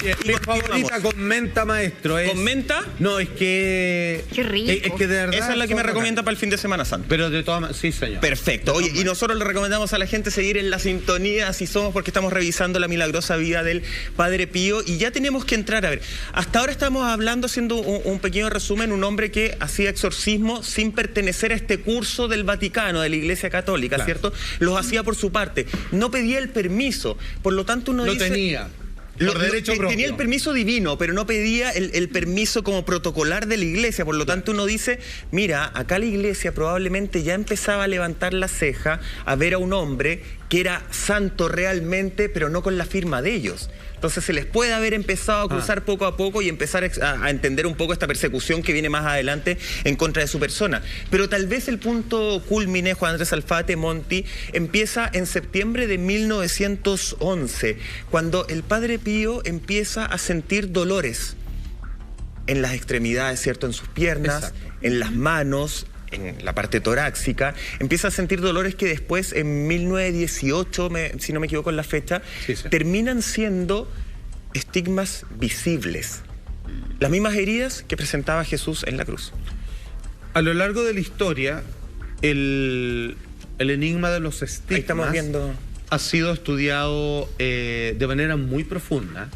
Oye, mi favorita con menta, maestro. ¿Con menta? No, es que... Qué rico. Es que de verdad... Esa es la que me recomienda para el fin de Semana Santo. Pero de todas maneras, sí, señor. Perfecto. Oye, y nosotros le recomendamos a la gente seguir en la sintonía, así somos, porque estamos revisando la milagrosa vida del Padre Pío y ya tenemos que entrar. A ver, hasta ahora estamos hablando, haciendo un pequeño resumen, un hombre que hacía exorcismo sin pertenecer a este curso del Vaticano, de la Iglesia Católica, claro, ¿cierto? Los hacía por su parte. No pedía el permiso, por lo tanto uno dice... Lo tenía. Por derecho propio. Tenía el permiso divino, pero no pedía el permiso como protocolar de la iglesia. Por lo tanto, uno dice, mira, acá la iglesia probablemente ya empezaba a levantar la ceja a ver a un hombre que era santo realmente, pero no con la firma de ellos. Entonces se les puede haber empezado a cruzar poco a poco y empezar a entender un poco esta persecución que viene más adelante en contra de su persona. Pero tal vez el punto culmine, Juan Andrés Alfate, Monti, empieza en septiembre de 1911, cuando el Padre Pío empieza a sentir dolores en las extremidades, ¿cierto? En sus piernas, exacto, en las manos, en la parte torácica, empieza a sentir dolores que después, en 1918, si no me equivoco en la fecha, sí, terminan siendo estigmas visibles. Las mismas heridas que presentaba Jesús en la cruz. A lo largo de la historia, el enigma de los estigmas ha sido estudiado de manera muy profunda.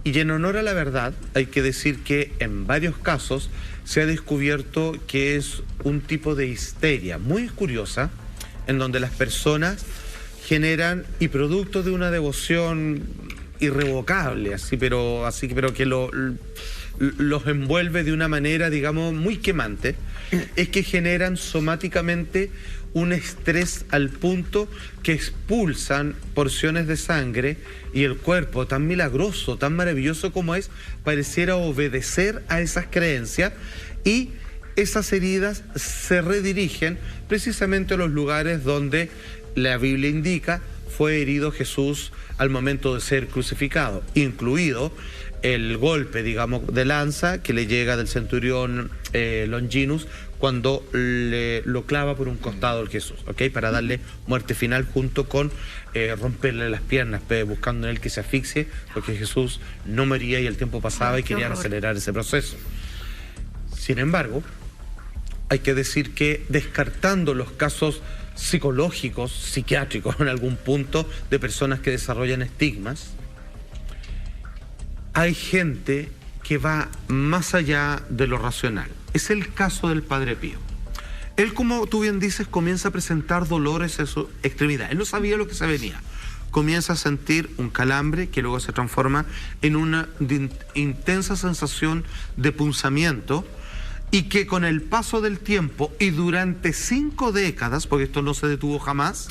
Y en honor a la verdad, hay que decir que en varios casos se ha descubierto que es un tipo de histeria muy curiosa, en donde las personas generan, y producto de una devoción irrevocable, pero que los envuelve de una manera, digamos, muy quemante, es que generan somáticamente un estrés al punto que expulsan porciones de sangre y el cuerpo, tan milagroso, tan maravilloso como es, pareciera obedecer a esas creencias y esas heridas se redirigen precisamente a los lugares donde la Biblia indica fue herido Jesús al momento de ser crucificado, incluido el golpe, digamos, de lanza que le llega del centurión Longinus cuando lo clava por un costado al Jesús, ¿ok? Para darle muerte final junto con romperle las piernas, buscando en él que se asfixie, porque Jesús no moría y el tiempo pasaba y querían acelerar ese proceso. Sin embargo, hay que decir que descartando los casos psicológicos, psiquiátricos en algún punto, de personas que desarrollan estigmas, hay gente que va más allá de lo racional. Es el caso del Padre Pío. Él, como tú bien dices, comienza a presentar dolores en su extremidad. Él no sabía lo que se venía. Comienza a sentir un calambre que luego se transforma en una intensa sensación de punzamiento y que con el paso del tiempo y durante 5 décadas, porque esto no se detuvo jamás,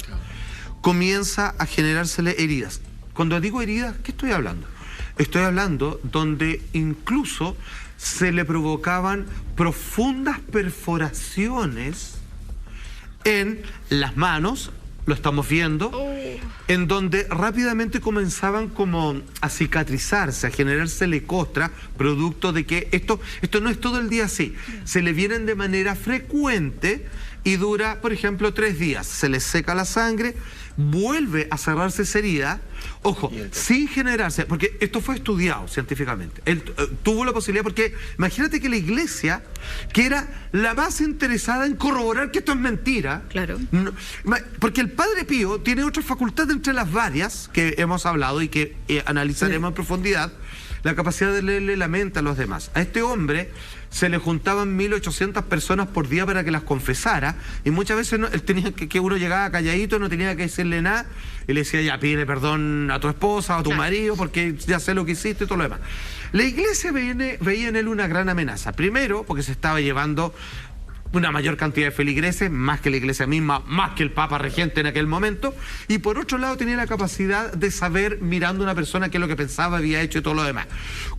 comienza a generársele heridas. Cuando digo heridas, ¿qué estoy hablando? Estoy hablando donde incluso se le provocaban profundas perforaciones en las manos, lo estamos viendo, en donde rápidamente comenzaban como a cicatrizarse, a generársele costra, producto de que esto no es todo el día así, se le vienen de manera frecuente y dura, por ejemplo, 3 días, se le seca la sangre, vuelve a cerrarse esa herida, ojo, sin generarse, porque esto fue estudiado científicamente. Él tuvo la posibilidad, porque imagínate que la iglesia, que era la más interesada en corroborar que esto es mentira, claro, porque el Padre Pío tiene otra facultad entre las varias que hemos hablado y que analizaremos en profundidad, la capacidad de leerle la mente a los demás. A este hombre se le juntaban 1800 personas por día para que las confesara, y muchas veces él tenía que uno llegaba calladito, no tenía que decirle nada, y le decía, ya, pídele perdón a tu esposa o a tu marido, porque ya sé lo que hiciste y todo lo demás. La iglesia veía en él una gran amenaza, primero porque se estaba llevando una mayor cantidad de feligreses, más que la iglesia misma, más que el Papa regente en aquel momento, y por otro lado tenía la capacidad de saber, mirando a una persona, qué es lo que pensaba, había hecho y todo lo demás.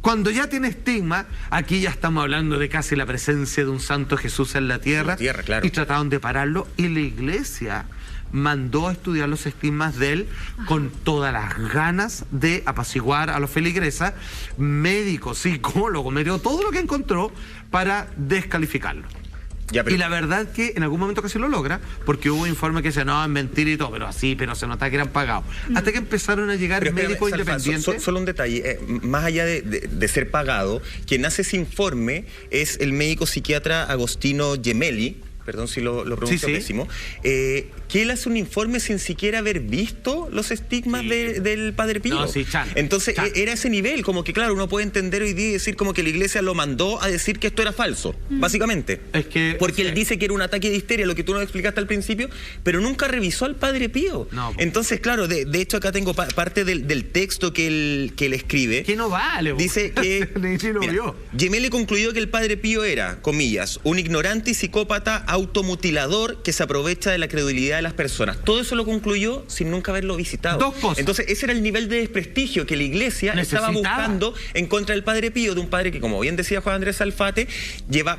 Cuando ya tiene estigma, aquí ya estamos hablando de casi la presencia de un santo Jesús en la tierra, claro, y trataron de pararlo, y la iglesia mandó a estudiar los estigmas de él con todas las ganas de apaciguar a los feligresas, médicos, psicólogos, todo lo que encontró para descalificarlo. Y la verdad que en algún momento casi lo logra, porque hubo informes que decían, no, es mentira y todo, pero se notaba que eran pagados. Hasta que empezaron a llegar médicos independientes. Solo un detalle, más allá de ser pagado, quien hace ese informe es el médico psiquiatra Agostino Gemelli, perdón si lo pronuncio pésimo, que él hace un informe sin siquiera haber visto los estigmas del Padre Pío. No, Entonces era ese nivel, como que claro, uno puede entender hoy día y decir como que la iglesia lo mandó a decir que esto era falso, básicamente. Porque él dice que era un ataque de histeria, lo que tú nos explicaste al principio, pero nunca revisó al Padre Pío. No. Entonces, claro, de hecho acá tengo parte del texto que él escribe. Que no vale. Dice que Gemelli concluyó que el Padre Pío era, comillas, un ignorante y psicópata automutilador que se aprovecha de la credulidad de las personas. Todo eso lo concluyó sin nunca haberlo visitado. Dos cosas. Entonces ese era el nivel de desprestigio que la iglesia estaba buscando en contra del Padre Pío, de un padre que, como bien decía Juan Andrés Alfate,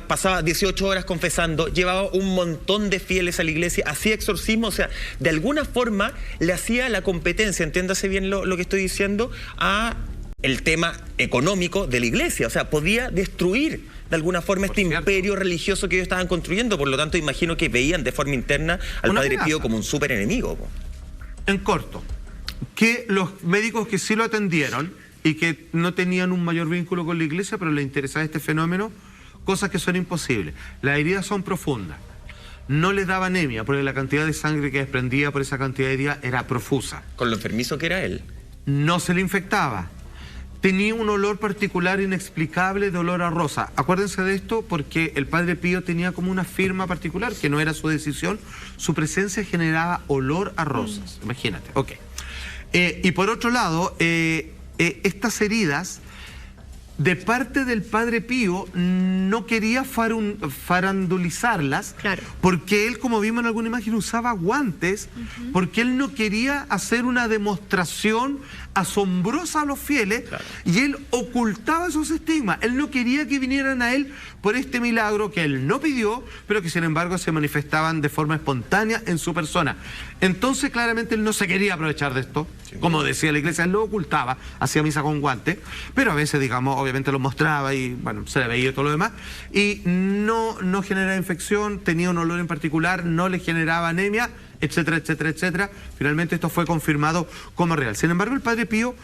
pasaba 18 horas confesando, llevaba un montón de fieles a la iglesia, hacía exorcismo, o sea, de alguna forma le hacía la competencia, entiéndase bien lo que estoy diciendo, a el tema económico de la iglesia. O sea, podía destruir de alguna forma este imperio religioso que ellos estaban construyendo. Por lo tanto, imagino que veían de forma interna al Padre Pío como un súper enemigo. En corto, que los médicos que sí lo atendieron y que no tenían un mayor vínculo con la iglesia, pero les interesaba este fenómeno, cosas que son imposibles. Las heridas son profundas. No les daba anemia, porque la cantidad de sangre que desprendía por esa cantidad de heridas era profusa. Con lo enfermizo que era él. No se le infectaba. Tenía un olor particular inexplicable de olor a rosa. Acuérdense de esto porque el Padre Pío tenía como una firma particular, que no era su decisión. Su presencia generaba olor a rosas. Imagínate. Ok. Y por otro lado, estas heridas, de parte del Padre Pío, no quería farandulizarlas, porque él, como vimos en alguna imagen, usaba guantes, porque él no quería hacer una demostración asombrosa a los fieles, y él ocultaba esos estigmas. Él no quería que vinieran a él por este milagro que él no pidió, pero que sin embargo se manifestaban de forma espontánea en su persona. Entonces claramente él no se quería aprovechar de esto, como decía la iglesia, él lo ocultaba, hacía misa con guantes, pero a veces, digamos, obviamente lo mostraba y bueno, se le veía todo lo demás, y no generaba infección, tenía un olor en particular, no le generaba anemia, etcétera, etcétera, etcétera. Finalmente esto fue confirmado como real. Sin embargo, el Padre Pío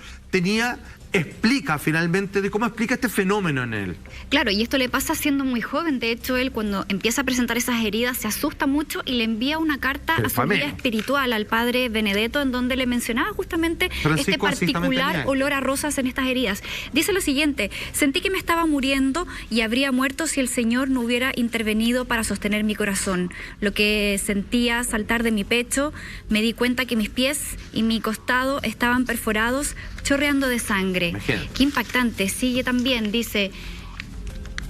explica finalmente de cómo explica este fenómeno en él. Claro, y esto le pasa siendo muy joven. De hecho, él cuando empieza a presentar esas heridas se asusta mucho y le envía una carta a su guía espiritual, al padre Benedetto, en donde le mencionaba justamente este particular olor a rosas en estas heridas. Dice lo siguiente: sentí que me estaba muriendo y habría muerto si el Señor no hubiera intervenido para sostener mi corazón. Lo que sentía saltar de mi pecho, me di cuenta que mis pies y mi costado estaban perforados, chorreando de sangre. Imagínate. Qué impactante. Sigue también, dice: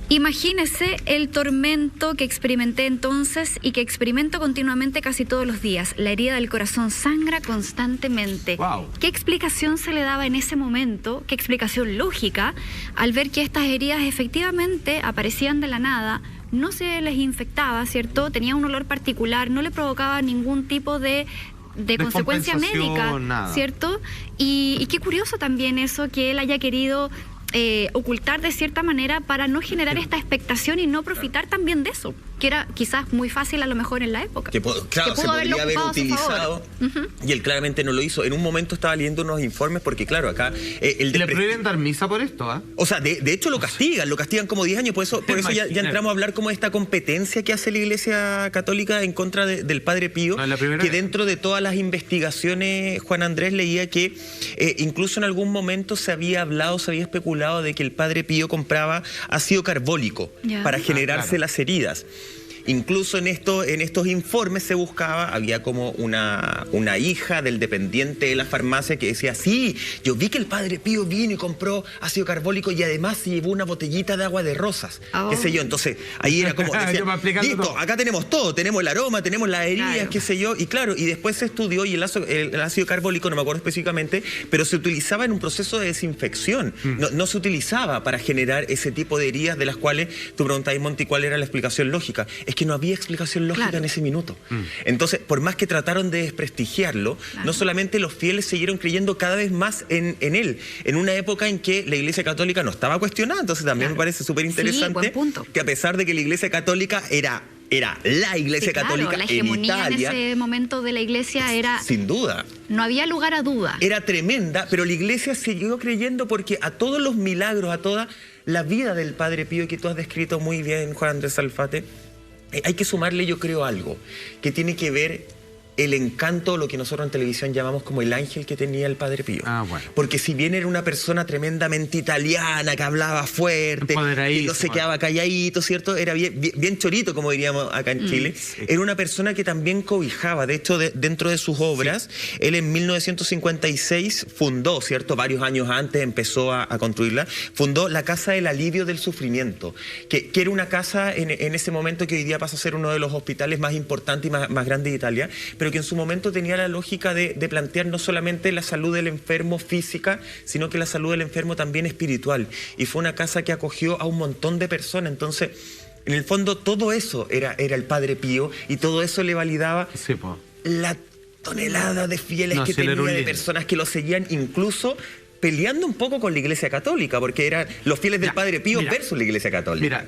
imagínese el tormento que experimenté entonces y que experimento continuamente casi todos los días. La herida del corazón sangra constantemente. Wow. ¿Qué explicación se le daba en ese momento? ¿Qué explicación lógica al ver que estas heridas efectivamente aparecían de la nada? No se les infectaba, ¿cierto? Tenía un olor particular, no le provocaba ningún tipo de consecuencia médica, nada. ¿Cierto? Y qué curioso también eso, que él haya querido ocultar de cierta manera para no generar esta expectación y no profitar también de eso, que era quizás muy fácil a lo mejor en la época. Claro, se podría haber utilizado, y él claramente no lo hizo. En un momento estaba leyendo unos informes porque, claro, acá... le prohíben dar misa por esto, ¿ah? O sea, de hecho lo castigan como 10 años, por eso ya entramos a hablar como de esta competencia que hace la Iglesia Católica en contra del Padre Pío, que dentro de todas las investigaciones, Juan Andrés leía que incluso en algún momento se había especulado de que el Padre Pío compraba ácido carbólico para generarse las heridas. Incluso en estos informes se buscaba, había como una hija del dependiente de la farmacia que decía: sí, yo vi que el Padre Pío vino y compró ácido carbólico y además se llevó una botellita de agua de rosas, qué sé yo. Entonces ahí era como, decía, listo, acá tenemos todo, tenemos el aroma, tenemos las heridas, qué sé yo. Y claro, y después se estudió y el ácido carbólico, no me acuerdo específicamente, pero se utilizaba en un proceso de desinfección. No se utilizaba para generar ese tipo de heridas de las cuales tú preguntabas, Monty, ¿cuál era la explicación lógica? Es que no había explicación lógica en ese minuto. Entonces, por más que trataron de desprestigiarlo, no solamente los fieles siguieron creyendo cada vez más en él, en una época en que la Iglesia Católica no estaba cuestionada. Entonces también me parece súper interesante que a pesar de que la Iglesia Católica era era la Iglesia Católica la hegemonía en Italia. En ese momento de la Iglesia era... Sin duda. No había lugar a duda. Era tremenda, pero la Iglesia siguió creyendo porque a todos los milagros, a toda la vida del Padre Pío que tú has descrito muy bien, Juan Andrés Alfate, hay que sumarle, yo creo, algo que tiene que ver el encanto, lo que nosotros en televisión llamamos como el ángel que tenía el Padre Pío. Bueno. Porque si bien era una persona tremendamente italiana, que hablaba fuerte, que no se quedaba calladito, ¿cierto? Era bien chorito, como diríamos acá en Chile. Sí. Era una persona que también cobijaba. De hecho, dentro de sus obras, él en 1956 fundó, ¿cierto? Varios años antes empezó a construirla. Fundó la Casa del Alivio del Sufrimiento, que era una casa en ese momento que hoy día pasa a ser uno de los hospitales más importantes y más grandes de Italia, pero que en su momento tenía la lógica de plantear no solamente la salud del enfermo física, sino que la salud del enfermo también espiritual. Y fue una casa que acogió a un montón de personas. Entonces, en el fondo, todo eso era el Padre Pío, y todo eso le validaba la tonelada de fieles que tenía, de personas que lo seguían, incluso peleando un poco con la Iglesia Católica, porque eran los fieles del Padre Pío versus la Iglesia Católica.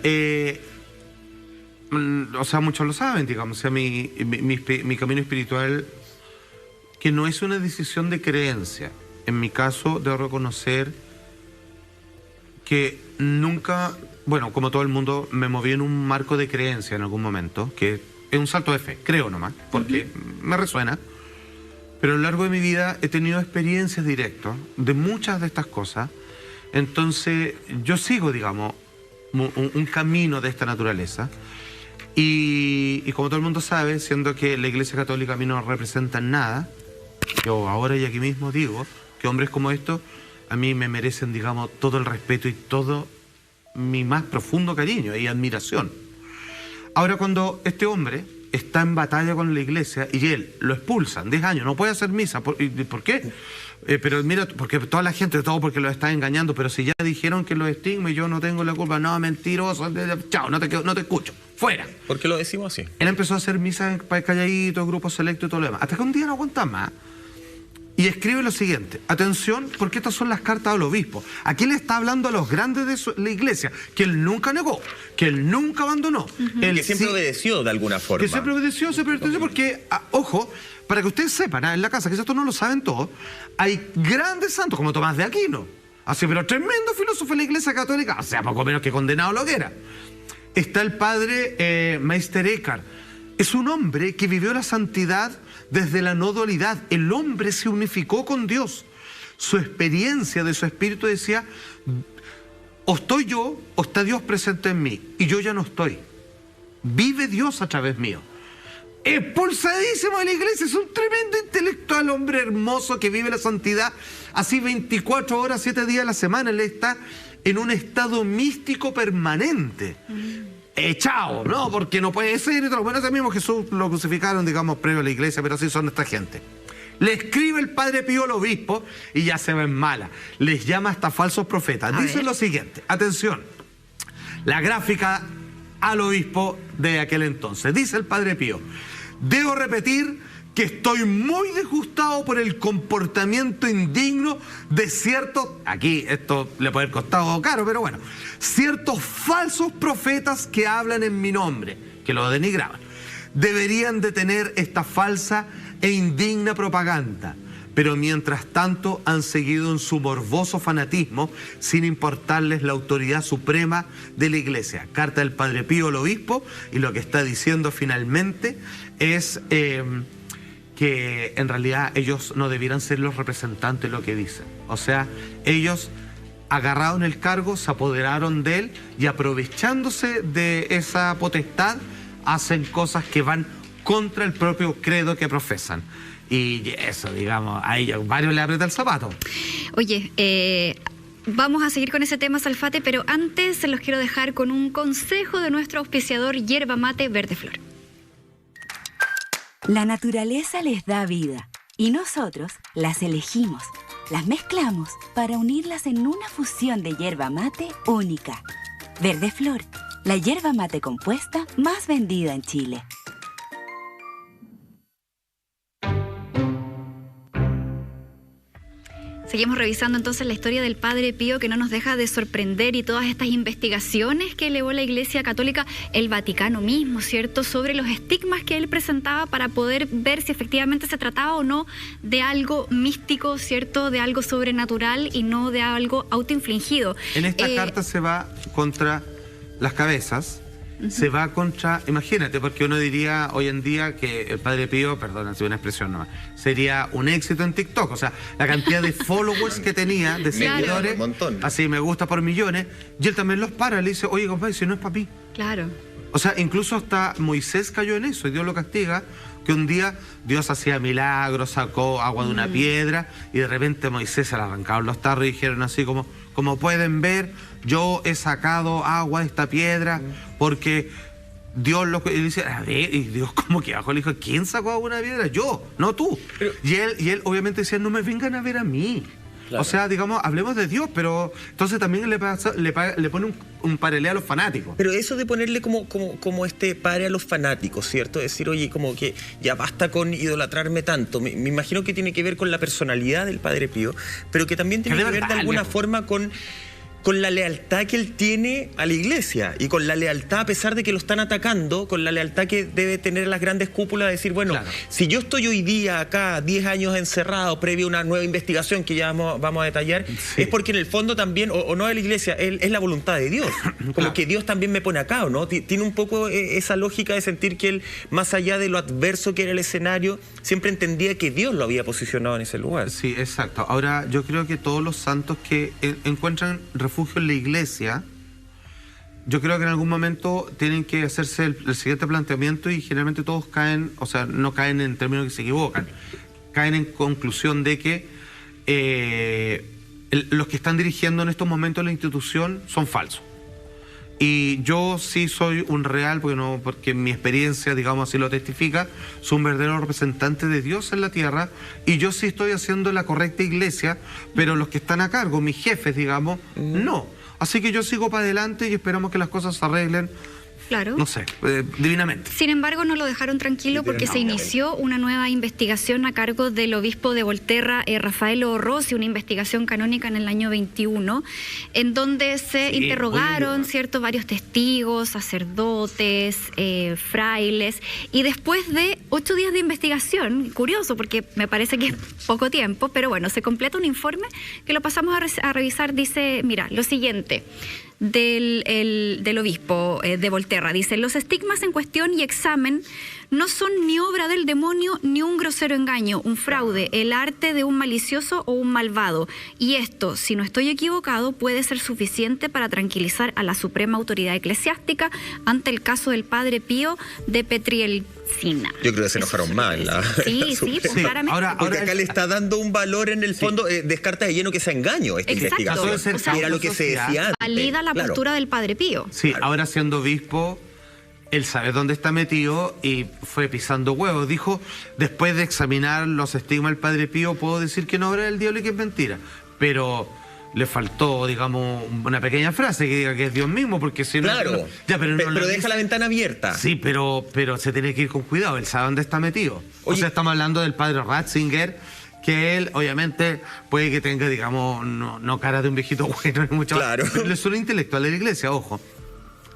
O sea, muchos lo saben, digamos. O sea, mi camino espiritual, que no es una decisión de creencia. En mi caso, debo reconocer que nunca, bueno, como todo el mundo, me moví en un marco de creencia en algún momento, que es un salto de fe, creo nomás, porque me resuena. Pero a lo largo de mi vida he tenido experiencias directas de muchas de estas cosas. Entonces, yo sigo, digamos, un camino de esta naturaleza. Y como todo el mundo sabe, siendo que la Iglesia Católica a mí no representa nada, yo ahora y aquí mismo digo que hombres como estos a mí me merecen, digamos, todo el respeto y todo mi más profundo cariño y admiración. Ahora, cuando este hombre está en batalla con la Iglesia y él lo expulsan, 10 años, no puede hacer misa, ¿por qué? Pero mira, porque toda la gente, todo porque lo está engañando, pero si ya dijeron que los estigma y yo no tengo la culpa, no, mentiroso, chao, no te escucho, fuera. ¿Por qué lo decimos así? Él empezó a hacer misas calladito, grupos selectos y todo lo demás, hasta que un día no aguanta más y escribe lo siguiente: atención, porque estas son las cartas al obispo. Aquí le está hablando a los grandes de la Iglesia, que él nunca negó, que él nunca abandonó. Él que siempre obedeció de alguna forma. Que siempre obedeció, porque, ojo, para que ustedes sepan, en la casa, que esto no lo saben todos, hay grandes santos como Tomás de Aquino, así, pero tremendo filósofo de la Iglesia Católica, o sea, poco menos que condenado a la hoguera. Está el padre Meister Eckhart. Es un hombre que vivió la santidad desde la no dualidad. El hombre se unificó con Dios. Su experiencia de su espíritu decía: o estoy yo, o está Dios presente en mí, y yo ya no estoy. Vive Dios a través mío. Expulsadísimo de la Iglesia, es un tremendo intelectual, hombre hermoso que vive la santidad así 24 horas, 7 días a la semana. Él está en un estado místico permanente. Chao, ¿no? Porque no puede ser. Bueno, ese mismo Jesús lo crucificaron, digamos, previo a la Iglesia, pero así son esta gente. Le escribe el Padre Pío al obispo y ya se ven mala. Les llama hasta falsos profetas. Dice lo siguiente, atención, la gráfica al obispo de aquel entonces. Dice el Padre Pío: debo repetir que estoy muy disgustado por el comportamiento indigno de ciertos, aquí esto le puede haber costado caro, pero bueno, ciertos falsos profetas que hablan en mi nombre, que lo denigraban. Deberían detener esta falsa e indigna propaganda, pero mientras tanto han seguido en su morboso fanatismo sin importarles la autoridad suprema de la Iglesia. Carta del Padre Pío al obispo, y lo que está diciendo finalmente es que en realidad ellos no debieran ser los representantes de lo que dicen. O sea, ellos agarraron el cargo, se apoderaron de él y, aprovechándose de esa potestad, hacen cosas que van contra el propio credo que profesan. Y eso, digamos, a ellos varios le aprieta el zapato. Oye, vamos a seguir con ese tema, Salfate, pero antes se los quiero dejar con un consejo de nuestro auspiciador Yerba Mate Verde Flor. La naturaleza les da vida y nosotros las elegimos, las mezclamos para unirlas en una fusión de yerba mate única. Verde Flor, la yerba mate compuesta más vendida en Chile. Seguimos revisando entonces la historia del Padre Pío, que no nos deja de sorprender, y todas estas investigaciones que elevó la Iglesia Católica, el Vaticano mismo, ¿cierto?, sobre los estigmas que él presentaba para poder ver si efectivamente se trataba o no de algo místico, ¿cierto?, de algo sobrenatural y no de algo autoinfligido. En esta carta se va contra las cabezas, se va contra, imagínate, porque uno diría hoy en día que el Padre Pío, perdón, es una expresión nomás, sería un éxito en TikTok, o sea, la cantidad de followers que tenía, de seguidores, así me gusta por millones, y él también los para, le dice, oye compadre, si no es para mí. Claro. O sea, incluso hasta Moisés cayó en eso y Dios lo castiga, que un día Dios hacía milagros, sacó agua de una piedra y de repente Moisés se le arrancaron los tarros y dijeron así como pueden ver, yo he sacado agua de esta piedra porque Dios lo que dice, a ver, y Dios como que abajo le dijo, ¿quién sacó agua de una piedra? Yo, no tú. Pero, y él obviamente decía, no me vengan a ver a mí. Claro. O sea, digamos, hablemos de Dios, pero entonces también le pone un paralelo a los fanáticos. Pero eso de ponerle como este pare a los fanáticos, ¿cierto? Decir, oye, como que ya basta con idolatrarme tanto. Me imagino que tiene que ver con la personalidad del Padre Pío, pero que también tiene que ver de alguna forma con la lealtad que él tiene a la Iglesia y con la lealtad, a pesar de que lo están atacando, con la lealtad que debe tener las grandes cúpulas, de decir, bueno, claro, si yo estoy hoy día acá 10 años encerrado previo a una nueva investigación que ya vamos a detallar, sí, es porque en el fondo también, o no de la Iglesia, es la voluntad de Dios, como claro, que Dios también me pone acá, ¿no? Tiene un poco esa lógica de sentir que él, más allá de lo adverso que era el escenario, siempre entendía que Dios lo había posicionado en ese lugar. Sí, exacto. Ahora, yo creo que todos los santos que encuentran refugio en la Iglesia, yo creo que en algún momento tienen que hacerse el siguiente planteamiento, y generalmente todos caen, o sea, no caen en términos que se equivocan, caen en conclusión de que los que están dirigiendo en estos momentos la institución son falsos. Y yo sí soy un real, porque mi experiencia, digamos así, lo testifica, soy un verdadero representante de Dios en la tierra, y yo sí estoy haciendo la correcta iglesia, pero los que están a cargo, mis jefes, digamos, no. Así que yo sigo para adelante y esperamos que las cosas se arreglen. Claro. No sé, divinamente. Sin embargo, no lo dejaron tranquilo porque se inició una nueva investigación a cargo del obispo de Volterra, Rafaelo Rossi, una investigación canónica en el año 21, en donde se interrogaron, ¿cierto?, varios testigos, sacerdotes, frailes, y después de 8 días de investigación, curioso porque me parece que es poco tiempo, pero bueno, se completa un informe que lo pasamos a revisar. Dice, mira, lo siguiente del obispo de Volterra, dice: los estigmas en cuestión y examen no son ni obra del demonio ni un grosero engaño, un fraude, el arte de un malicioso o un malvado, y esto, si no estoy equivocado, puede ser suficiente para tranquilizar a la suprema autoridad eclesiástica ante el caso del Padre Pío de Pietrelcina. Yo creo que se enojaron mal. Sí, pues, claramente. Porque acá le está dando un valor en el fondo, descarta de lleno que sea engaño esta investigación. O sea, era lo que se decía antes. Valida la postura del Padre Pío. Sí, claro. Ahora siendo obispo, él sabe dónde está metido y fue pisando huevos. Dijo, después de examinar los estigmas del Padre Pío, puedo decir que no obra del diablo y que es mentira. Pero le faltó, digamos, una pequeña frase que diga que es Dios mismo, porque si claro, no... Ya, pero deja la ventana abierta. Sí, pero se tiene que ir con cuidado, él sabe dónde está metido. Oye, o sea, estamos hablando del padre Ratzinger, que él, obviamente, puede que tenga, digamos, no cara de un viejito bueno, mucho claro, pero es un intelectual de la iglesia, ojo.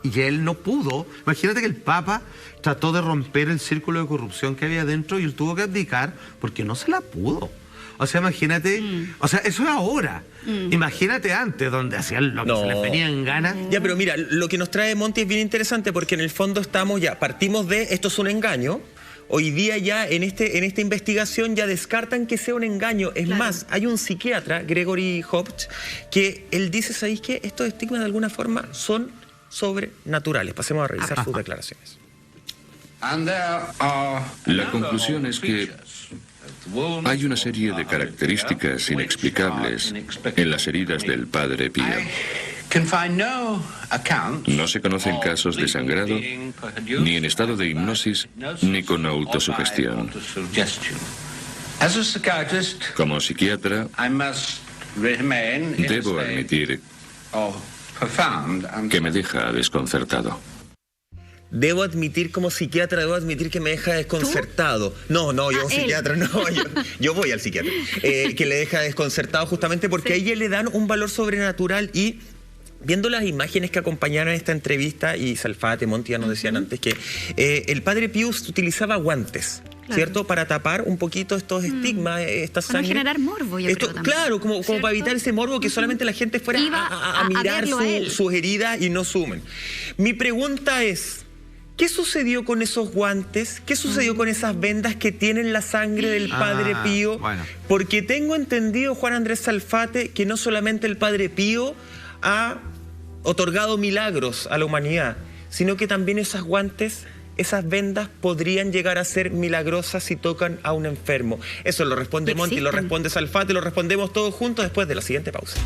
Y él no pudo. Imagínate que el Papa trató de romper el círculo de corrupción que había dentro y él tuvo que abdicar porque no se la pudo. O sea, imagínate, o sea, eso es ahora. Imagínate antes, donde hacían lo que se les venía en gana. Ya, pero mira, lo que nos trae Monty es bien interesante porque en el fondo partimos de esto es un engaño. Hoy día ya en esta investigación ya descartan que sea un engaño. Es más, hay un psiquiatra, Gregory Hopch, que él dice, ¿sabéis qué? Estos estigmas de alguna forma son sobrenaturales. Pasemos a revisar sus declaraciones. La conclusión es que hay una serie de características inexplicables en las heridas del Padre Pío. No se conocen casos de sangrado, ni en estado de hipnosis, ni con autosugestión. Como psiquiatra, debo admitir que me deja desconcertado. Debo admitir, como psiquiatra, que me deja desconcertado. ¿Tú? No, yo psiquiatra, no, yo voy al psiquiatra. Que le deja desconcertado justamente porque a ella le dan un valor sobrenatural y... Viendo las imágenes que acompañaron esta entrevista, y Salfate, Monti ya nos decían antes que el padre Pius utilizaba guantes, ¿cierto? Para tapar un poquito estos estigmas, esta sangre. Para generar morbo, yo creo también. Claro, como para evitar ese morbo, que solamente la gente fuera a mirar sus heridas y no sumen. Mi pregunta es... ¿Qué sucedió con esos guantes? ¿Qué sucedió con esas vendas que tienen la sangre del Padre Pío? Bueno. Porque tengo entendido, Juan Andrés Salfate, que no solamente el Padre Pío ha otorgado milagros a la humanidad, sino que también esos guantes, esas vendas podrían llegar a ser milagrosas si tocan a un enfermo. Eso lo responde Monti, lo responde Salfate, lo respondemos todos juntos después de la siguiente pausa.